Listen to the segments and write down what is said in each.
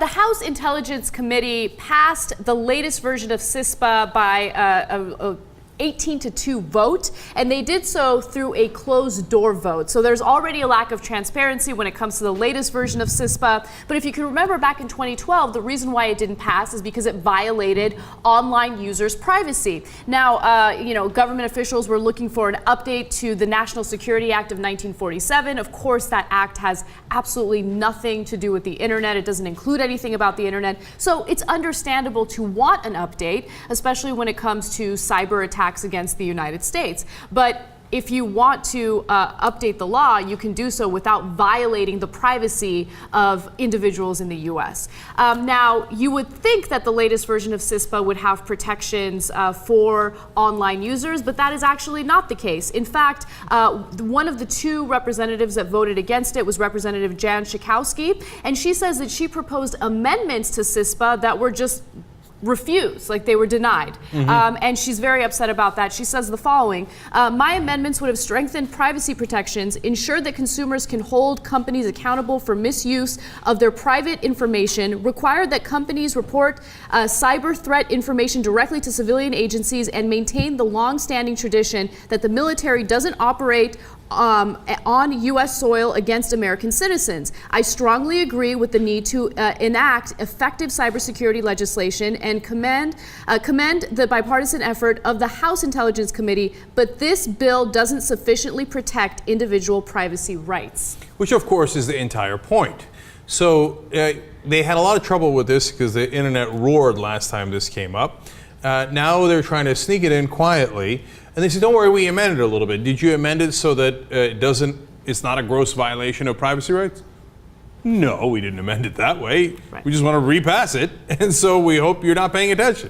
The House Intelligence Committee passed the latest version of CISPA by a 18-2 vote, and they did so through a closed door vote. So there's already a lack of transparency when it comes to the latest version of CISPA. But if you can remember back in 2012, the reason why it didn't pass is because it violated online users' privacy. Now, government officials were looking for an update to the National Security Act of 1947. Of course, that act has absolutely nothing to do with the internet. It doesn't include anything about the internet. So it's understandable to want an update, especially when it comes to cyber attacks against the United States. But if you want to update the law, you can do so without violating the privacy of individuals in the U.S. Now, you would think that the latest version of CISPA would have protections for online users, but that is actually not the case. In fact, one of the two representatives that voted against it was Representative Jan Schakowsky, and she says that she proposed amendments to CISPA that were just refused, like they were denied. And she's very upset about that. She says the following: my amendments would have strengthened privacy protections, ensured that consumers can hold companies accountable for misuse of their private information, required that companies report cyber threat information directly to civilian agencies, and maintain the long-standing tradition that the military doesn't operate on U.S. soil against American citizens. I strongly agree with the need to enact effective cybersecurity legislation and commend the bipartisan effort of the House Intelligence Committee, but this bill doesn't sufficiently protect individual privacy rights. Which, of course, is the entire point. So they had a lot of trouble with this because the internet roared last time this came up. Now they're trying to sneak it in quietly. And they said, don't worry, we amended it a little bit. Did you amend it so that it's not a gross violation of privacy rights? No, we didn't amend it that way. Right. We just want to repass it. And so we hope you're not paying attention.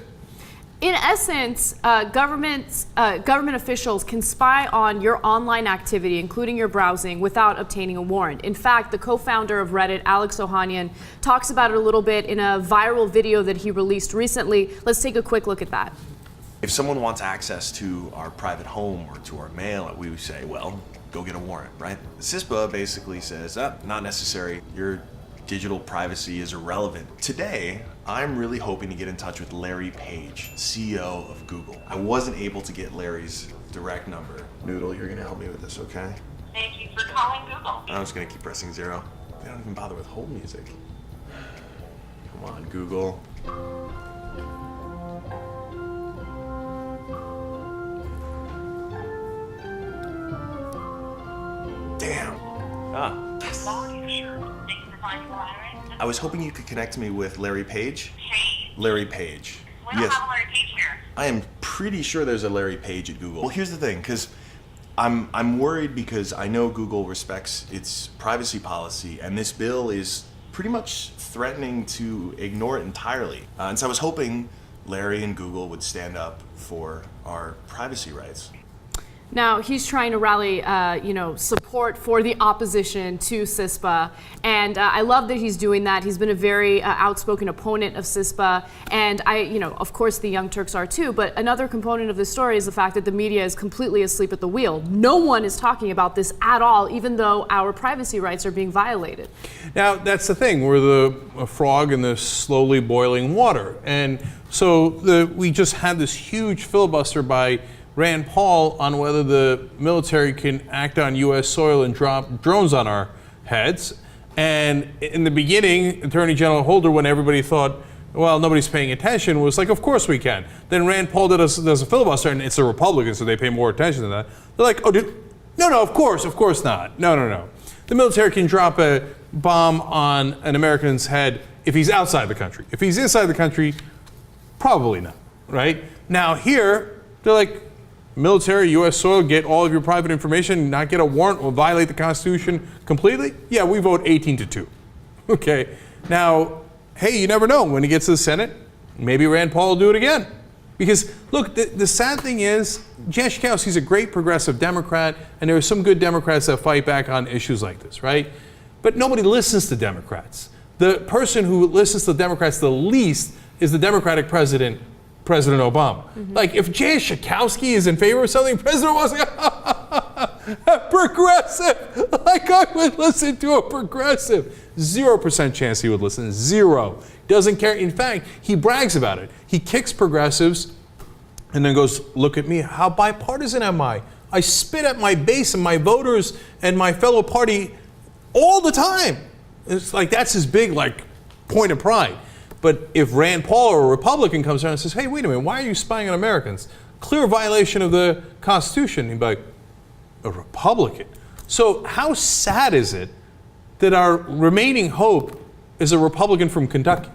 In essence, government officials can spy on your online activity, including your browsing, without obtaining a warrant. In fact, the co-founder of Reddit, Alex Ohanian, talks about it a little bit in a viral video that he released recently. Let's take a quick look at that. If someone wants access to our private home or to our mail, we would say, well, go get a warrant, right? CISPA basically says, not necessary. Your digital privacy is irrelevant. Today, I'm really hoping to get in touch with Larry Page, CEO of Google. I wasn't able to get Larry's direct number. Noodle, you're gonna help me with this, okay? Thank you for calling Google. I'm just gonna keep pressing 0. They don't even bother with hold music. Come on, Google. Damn. I was hoping you could connect me with Larry Page. Larry Page. We don't have a Larry Page here. I am pretty sure there's a Larry Page at Google. Well, here's the thing, because I'm worried because I know Google respects its privacy policy, and this bill is pretty much threatening to ignore it entirely. And so I was hoping Larry and Google would stand up for our privacy rights. Now, he's trying to rally, support for the opposition to CISPA, and I love that he's doing that. He's been a very outspoken opponent of CISPA, and of course, the Young Turks are too. But another component of this story is the fact that the media is completely asleep at the wheel. No one is talking about this at all, even though our privacy rights are being violated. Now, that's the thing. We're the frog in the slowly boiling water, and so we just had this huge filibuster by Rand Paul on whether the military can act on U.S. soil and drop drones on our heads. And in the beginning, Attorney General Holder, when everybody thought, well, nobody's paying attention, was like, of course we can. Then Rand Paul does a filibuster, and it's a Republican, so they pay more attention to that. They're like, no, of course not. No. The military can drop a bomb on an American's head if he's outside the country. If he's inside the country, probably not, right? Now here, they're like, military, U.S. soil, get all of your private information, not get a warrant, will violate the Constitution completely? Yeah, we vote 18-2. Okay. Now, hey, you never know. When he gets to the Senate, maybe Rand Paul will do it again. Because, look, the sad thing is, Jan Schakowsky's a great progressive Democrat, and there are some good Democrats that fight back on issues like this, right? But nobody listens to Democrats. The person who listens to Democrats the least is the Democratic President Obama. Like, if Jan Schakowsky is in favor of something, President Obama's like, A progressive. Like I would listen to a progressive. 0% chance he would listen. Zero. Doesn't care. In fact, he brags about it. He kicks progressives and then goes, look at me. How bipartisan am I? I spit at my base and my voters and my fellow party all the time. It's like that's his big point of pride. But if Rand Paul or a Republican comes around and says, hey, wait a minute, why are you spying on Americans? Clear violation of the Constitution. He'd be like, a Republican? So how sad is it that our remaining hope is a Republican from Kentucky?